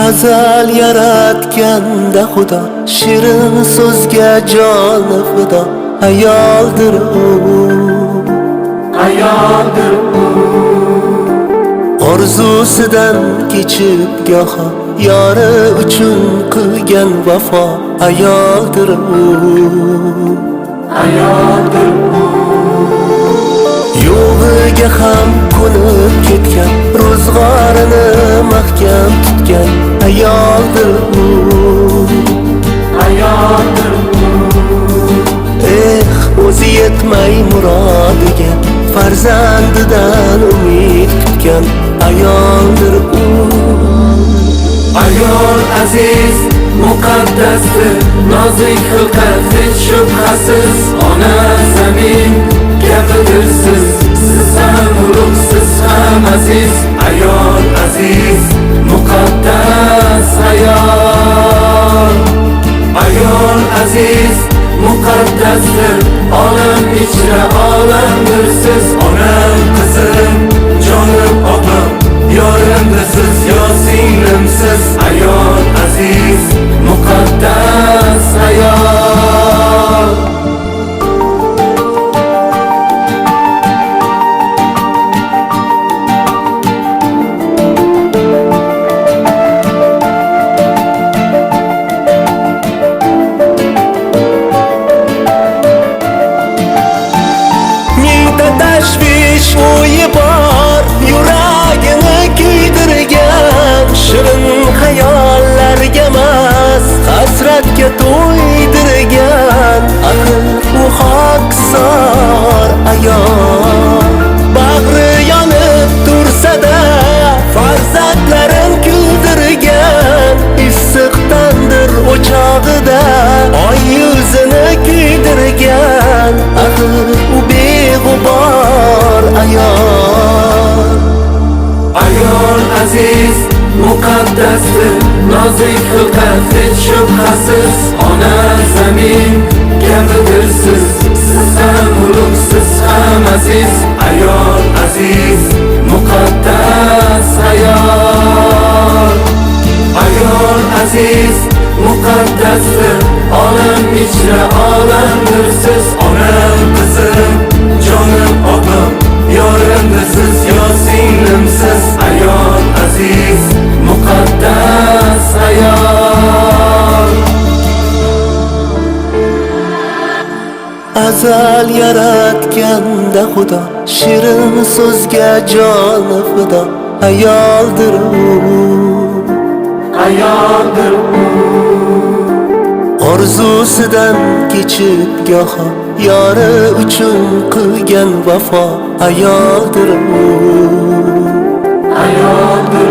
Azal yaratganda Xudo shirin so'zga joni fido. Ayoldir u, ayoldir u, orzusidan kechib goho yori uchun qilgan vafo. Ayoldir u, ayoldir u, yo'g'iga ham ko'nib ketgan, ro'zg'orini mahkam tutgan. Ayoldir u, ayoldir u, o'zi yetmay murodiga farzandidan umid kutgan. Ayoldir u, ayol aziz muqaddasdir, nozik xilqat hech shubhasiz. Ona zamin gapidir siz, siz ham ulug', siz ham aziz. Ayol aziz muqaddas ayol, ayol aziz muqaddasdir, olam ichra olamdir siz. Onam qizim, jonim opam, yorimdir siz, yo singlimsiz. Ayol aziz muqaddas ayol. tashvish o'yi bor, yuragini kuydirgan. Shirin xayollarga emas, hasratga to'ydirgan. Aql u hoksor ayol, bag'ri yonib tursa-da farzandlarin kuldirgan. Issiqdandir o'chog'ida oy yuzini kuydirgan. Aql u beg'ubor ayol, Ayol aziz muqaddasdir, nozik xilqat hech shubhasiz. Ona zamin gapidir siz, siz ham ulug', siz ham aziz. Ayol aziz muqaddas ayol, ayol aziz muqaddasdir, olam ichra olamdir siz. Onam qizim, jonim opam, yorimdir siz, yo singlimsiz. Ayol aziz muqaddas ayol. azal yaratganda Xudo shirin so'zga joni fido. Ayoldir u, ayoldir u, orzusidan kechib goho yori uchun qilgan vafo. Ayoldir u, ayoldir